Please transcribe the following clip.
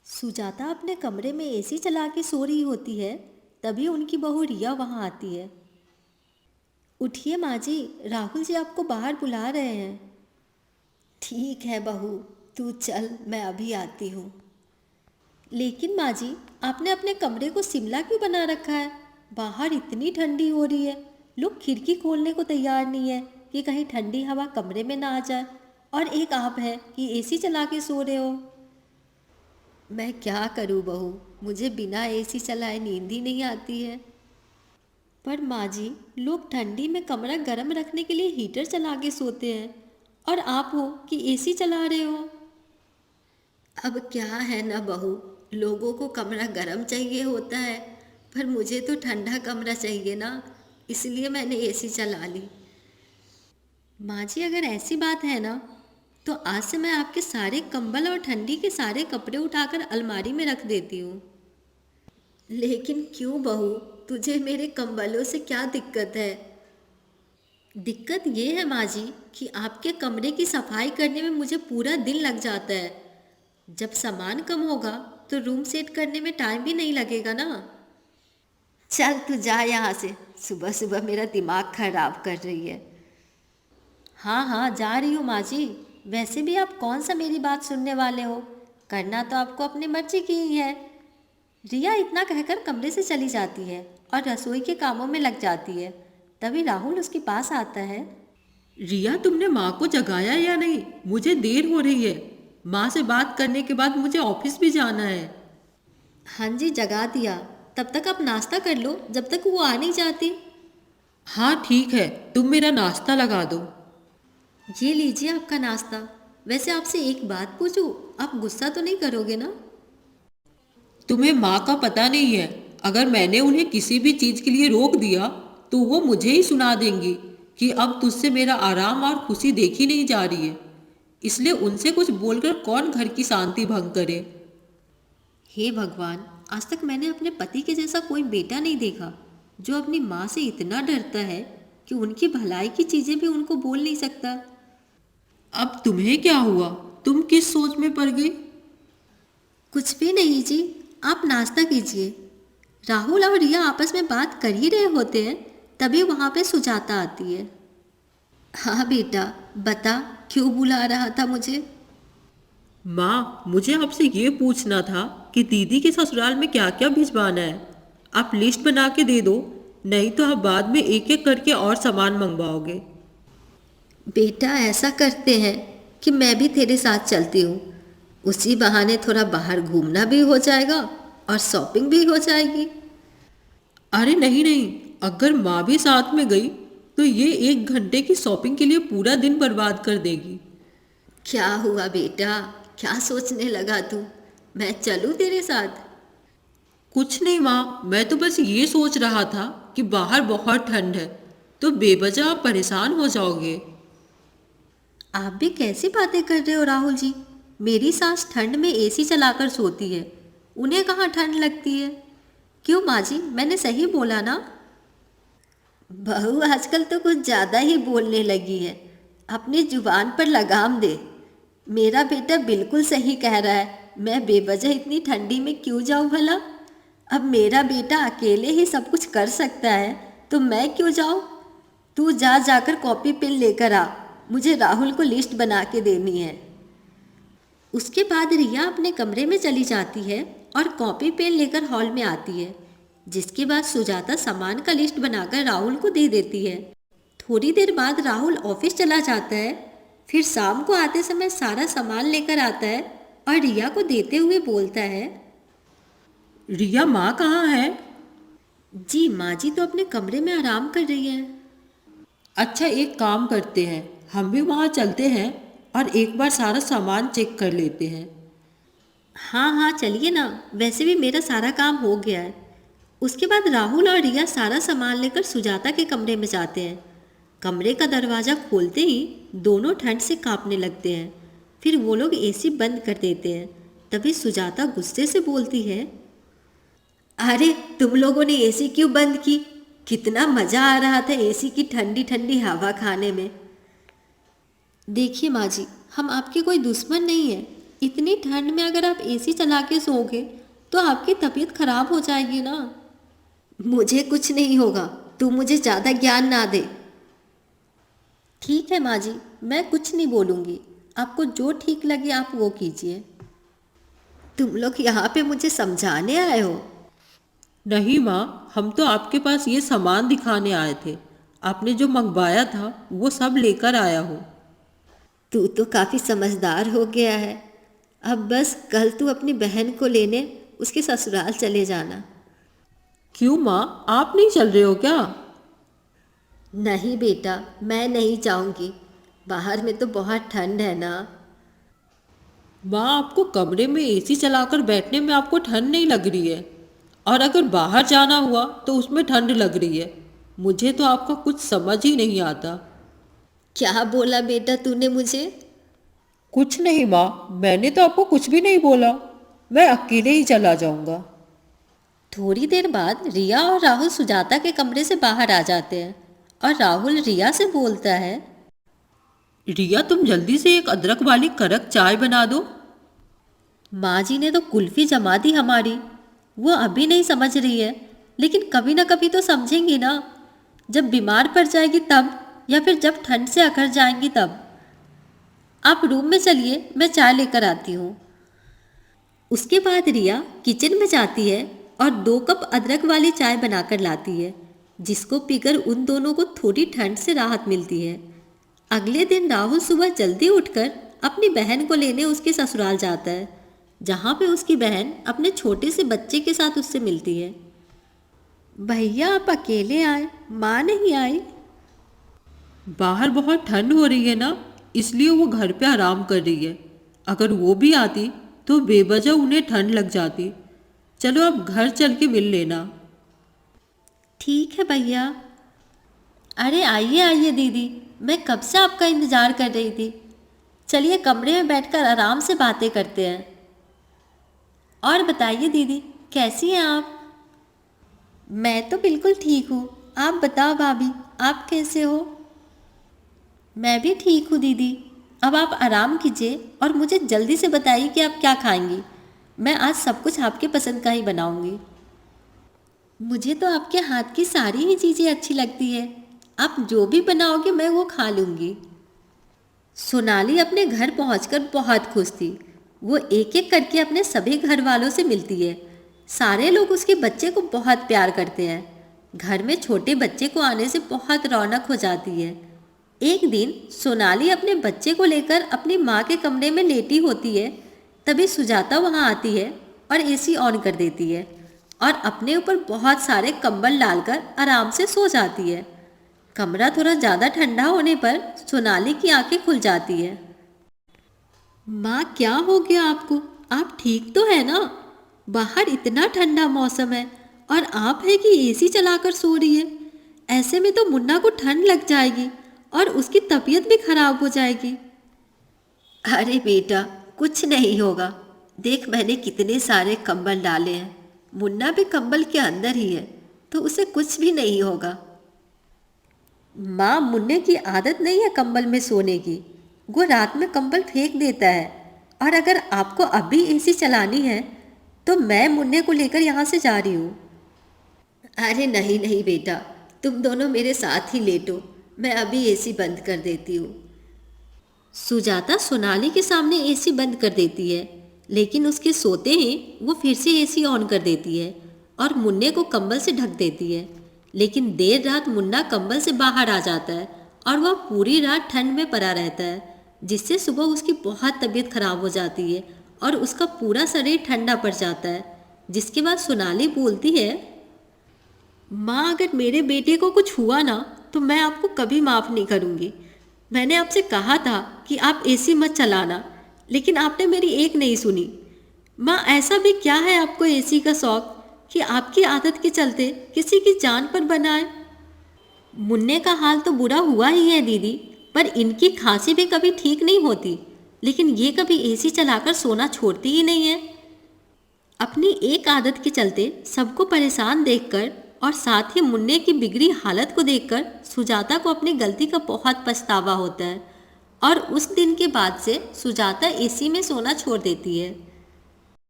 सुजाता अपने कमरे में एसी चला के सो रही होती है। तभी उनकी बहू रिया वहां आती है। उठिए माँ जी, राहुल जी आपको बाहर बुला रहे हैं। ठीक है बहू, तू चल, मैं अभी आती हूँ। लेकिन माँ जी, आपने अपने कमरे को शिमला क्यों बना रखा है? बाहर इतनी ठंडी हो रही है, लोग खिड़की खोलने को तैयार नहीं है कि कहीं ठंडी हवा कमरे में ना आ जाए। और एक आप है कि एसी चला के सो रहे हो। मैं क्या करूँ बहू, मुझे बिना एसी चलाए नींद ही नहीं आती है। पर माँ जी, लोग ठंडी में कमरा गर्म रखने के लिए हीटर चला के सोते हैं, और आप हो कि एसी चला रहे हो। अब क्या है ना बहू, लोगों को कमरा गर्म चाहिए होता है, पर मुझे तो ठंडा कमरा चाहिए ना, इसलिए मैंने एसी चला ली। माँ जी, अगर ऐसी बात है ना, तो आज से मैं आपके सारे कंबल और ठंडी के सारे कपड़े उठाकर अलमारी में रख देती हूँ। लेकिन क्यों बहू, तुझे मेरे कंबलों से क्या दिक्कत है? दिक्कत ये है माँ जी कि आपके कमरे की सफाई करने में मुझे पूरा दिन लग जाता है। जब सामान कम होगा तो रूम सेट करने में टाइम भी नहीं लगेगा ना। चल तू जा यहाँ से, सुबह सुबह मेरा दिमाग खराब कर रही है। हाँ हाँ, जा रही हूँ माँ जी। वैसे भी आप कौन सा मेरी बात सुनने वाले हो, करना तो आपको अपनी मर्जी की ही है। रिया इतना कहकर कमरे से चली जाती है और रसोई के कामों में लग जाती है। तभी राहुल उसके पास आता है। रिया, तुमने माँ को जगाया या नहीं? मुझे देर हो रही है। माँ से बात करने के बाद मुझे ऑफिस भी जाना है। हाँ जी, जगा दिया। तब तक आप नाश्ता कर लो, जब तक वो आ नहीं जाती। हाँ ठीक है, तुम मेरा नाश्ता लगा दो। ये लीजिए आपका नाश्ता। वैसे आपसे एक बात पूछूं, आप गुस्सा तो नहीं करोगे ना? तुम्हें माँ का पता नहीं है। अगर मैंने उन्हें किसी भी चीज़ के लिए रोक दिया तो वो मुझे ही सुना देंगी कि अब तुझसे मेरा आराम और खुशी देखी नहीं जा रही है। इसलिए उनसे कुछ बोलकर कौन घर की शांति भंग करे। हे भगवान, आज तक मैंने अपने पति के जैसा कोई बेटा नहीं देखा जो अपनी माँ से इतना डरता है कि उनकी भलाई की चीज़ें भी उनको बोल नहीं सकता। अब तुम्हें क्या हुआ? तुम किस सोच में पड़ गई? कुछ भी नहीं जी, आप नाश्ता कीजिए। राहुल और रिया आपस में बात कर ही रहे होते हैं, तभी वहाँ पे सुजाता आती है। हाँ बेटा, बता, क्यों बुला रहा था मुझे? माँ, मुझे आपसे ये पूछना था कि दीदी के ससुराल में क्या क्या भिजवाना है। आप लिस्ट बना के दे दो, नहीं तो आप बाद में एक एक करके और सामान मंगवाओगे। बेटा, ऐसा करते हैं कि मैं भी तेरे साथ चलती हूँ। उसी बहाने थोड़ा बाहर घूमना भी हो जाएगा और शॉपिंग भी हो जाएगी। अरे नहीं नहीं, अगर माँ भी साथ में गई तो ये 1 घंटे की शॉपिंग के लिए पूरा दिन बर्बाद कर देगी। क्या हुआ बेटा, क्या सोचने लगा तू? मैं चलूँ तेरे साथ? कुछ नहीं माँ, मैं तो बस ये सोच रहा था कि बाहर बहुत ठंड है, तो बेवजह आप परेशान हो जाओगे। आप भी कैसी बातें कर रहे हो राहुल जी? मेरी सास ठंड में एसी चलाकर सोती है, उन्हें कहाँ ठंड लगती है? क्यों माँ जी, मैंने सही बोला ना? बहू आजकल तो कुछ ज़्यादा ही बोलने लगी है। अपनी जुबान पर लगाम दे। मेरा बेटा बिल्कुल सही कह रहा है, मैं बेवजह इतनी ठंडी में क्यों जाऊँ भला? अब मेरा बेटा अकेले ही सब कुछ कर सकता है, तो मैं क्यों जाऊँ? तू जा जाकर कॉपी पेन लेकर आ, मुझे राहुल को लिस्ट बना के देनी है। उसके बाद रिया अपने कमरे में चली जाती है और कॉपी पेन लेकर हॉल में आती है, जिसके बाद सुजाता सामान का लिस्ट बनाकर राहुल को दे देती है। थोड़ी देर बाद राहुल ऑफिस चला जाता है। फिर शाम को आते समय सारा सामान लेकर आता है और रिया को देते हुए बोलता है। रिया, माँ कहाँ है? जी, माँ जी तो अपने कमरे में आराम कर रही है। अच्छा, एक काम करते हैं, हम भी वहाँ चलते हैं और एक बार सारा सामान चेक कर लेते हैं। हाँ हाँ, चलिए ना, वैसे भी मेरा सारा काम हो गया है। उसके बाद राहुल और रिया सारा सामान लेकर सुजाता के कमरे में जाते हैं। कमरे का दरवाज़ा खोलते ही दोनों ठंड से कांपने लगते हैं। फिर वो लोग एसी बंद कर देते हैं। तभी सुजाता गुस्से से बोलती है। अरे, तुम लोगों ने एसी क्यों बंद की? कितना मज़ा आ रहा था एसी की ठंडी ठंडी हवा खाने में। देखिए माँ जी, हम आपके कोई दुश्मन नहीं हैं, इतनी ठंड में अगर आप एसी चला के सोओगे तो आपकी तबीयत खराब हो जाएगी ना। मुझे कुछ नहीं होगा, तू मुझे ज़्यादा ज्ञान ना दे। ठीक है माँ जी, मैं कुछ नहीं बोलूँगी, आपको जो ठीक लगे आप वो कीजिए। तुम लोग यहाँ पे मुझे समझाने आए हो? नहीं माँ, हम तो आपके पास ये सामान दिखाने आए थे। आपने जो मंगवाया था वो सब लेकर आया हो। तू तो काफ़ी समझदार हो गया है। अब बस कल तू अपनी बहन को लेने उसके ससुराल चले जाना। क्यों माँ, आप नहीं चल रहे हो क्या? नहीं बेटा, मैं नहीं जाऊंगी, बाहर में तो बहुत ठंड है ना। माँ, आपको कमरे में एसी चलाकर बैठने में आपको ठंड नहीं लग रही है, और अगर बाहर जाना हुआ तो उसमें ठंड लग रही है। मुझे तो आपका कुछ समझ ही नहीं आता। क्या बोला बेटा तूने मुझे? कुछ नहीं माँ, मैंने तो आपको कुछ भी नहीं बोला। मैं अकेले ही चला जाऊंगा। थोड़ी देर बाद रिया और राहुल सुजाता के कमरे से बाहर आ जाते हैं और राहुल रिया से बोलता है, रिया, तुम जल्दी से एक अदरक वाली कड़क चाय बना दो। माँ जी ने तो कुल्फी जमा दी हमारी, वो अभी नहीं समझ रही है, लेकिन कभी ना कभी तो समझेंगी ना। जब बीमार पड़ जाएगी तब, या फिर जब ठंड से अकड़ जाएंगी तब। आप रूम में चलिए, मैं चाय लेकर आती हूँ। उसके बाद रिया किचन में जाती है और 2 कप अदरक वाली चाय बनाकर लाती है, जिसको पीकर उन दोनों को थोड़ी ठंड से राहत मिलती है। अगले दिन राहुल सुबह जल्दी उठकर अपनी बहन को लेने उसके ससुराल जाता है, जहाँ पे उसकी बहन अपने छोटे से बच्चे के साथ उससे मिलती है। भैया आप अकेले आए, माँ नहीं आई? बाहर बहुत ठंड हो रही है ना, इसलिए वो घर पे आराम कर रही है। अगर वो भी आती तो बेवजह उन्हें ठंड लग जाती। चलो अब घर चल के मिल लेना। ठीक है भैया। अरे आइए आइए दीदी, मैं कब से आपका इंतज़ार कर रही थी। चलिए कमरे में बैठकर आराम से बातें करते हैं। और बताइए दीदी, कैसी हैं आप? मैं तो बिल्कुल ठीक हूँ, आप बताओ भाभी, आप कैसे हो? मैं भी ठीक हूँ दीदी। अब आप आराम कीजिए और मुझे जल्दी से बताइए कि आप क्या खाएंगी। मैं आज सब कुछ आपके पसंद का ही बनाऊंगी। मुझे तो आपके हाथ की सारी ही चीज़ें अच्छी लगती है। आप जो भी बनाओगे मैं वो खा लूँगी। सोनाली अपने घर पहुंचकर बहुत खुश थी। वो एक एक करके अपने सभी घर वालों से मिलती है। सारे लोग उसके बच्चे को बहुत प्यार करते हैं। घर में छोटे बच्चे को आने से बहुत रौनक हो जाती है। एक दिन सोनाली अपने बच्चे को लेकर अपनी माँ के कमरे में लेटी होती है, तभी सुजाता वहाँ आती है और एसी ऑन कर देती है और अपने ऊपर बहुत सारे कंबल डालकर आराम से सो जाती है। कमरा थोड़ा ज़्यादा ठंडा होने पर सोनाली की आंखें खुल जाती है। माँ, क्या हो गया आपको? आप ठीक तो है ना? बाहर इतना ठंडा मौसम है और आप है कि एसी चलाकर सो रही है। ऐसे में तो मुन्ना को ठंड लग जाएगी और उसकी तबीयत भी खराब हो जाएगी। अरे बेटा, कुछ नहीं होगा। देख, मैंने कितने सारे कंबल डाले हैं। मुन्ना भी कंबल के अंदर ही है, तो उसे कुछ भी नहीं होगा। माँ, मुन्ने की आदत नहीं है कंबल में सोने की। वो रात में कंबल फेंक देता है। और अगर आपको अभी एसी चलानी है तो मैं मुन्ने को लेकर यहाँ से जा रही हूँ। अरे नहीं नहीं बेटा, तुम दोनों मेरे साथ ही लेटो, मैं अभी एसी बंद कर देती हूँ। सुजाता सोनाली के सामने एसी बंद कर देती है, लेकिन उसके सोते ही वो फिर से एसी ऑन कर देती है और मुन्ने को कंबल से ढक देती है। लेकिन देर रात मुन्ना कंबल से बाहर आ जाता है और वह पूरी रात ठंड में पड़ा रहता है, जिससे सुबह उसकी बहुत तबीयत खराब हो जाती है और उसका पूरा शरीर ठंडा पड़ जाता है। जिसके बाद सोनाली बोलती है, माँ, अगर मेरे बेटे को कुछ हुआ ना तो मैं आपको कभी माफ़ नहीं करूँगी। मैंने आपसे कहा था कि आप एसी मत चलाना, लेकिन आपने मेरी एक नहीं सुनी। माँ, ऐसा भी क्या है आपको एसी का शौक़ कि आपकी आदत के चलते किसी की जान पर बनाए? मुन्ने का हाल तो बुरा हुआ ही है दीदी, पर इनकी खांसी भी कभी ठीक नहीं होती, लेकिन ये कभी एसी चलाकर सोना छोड़ती ही नहीं है। अपनी एक आदत के चलते सबको परेशान देखकर और साथ ही मुन्ने की बिगड़ी हालत को देखकर सुजाता को अपनी गलती का बहुत पछतावा होता है। और उस दिन के बाद से सुजाता एसी में सोना छोड़ देती है।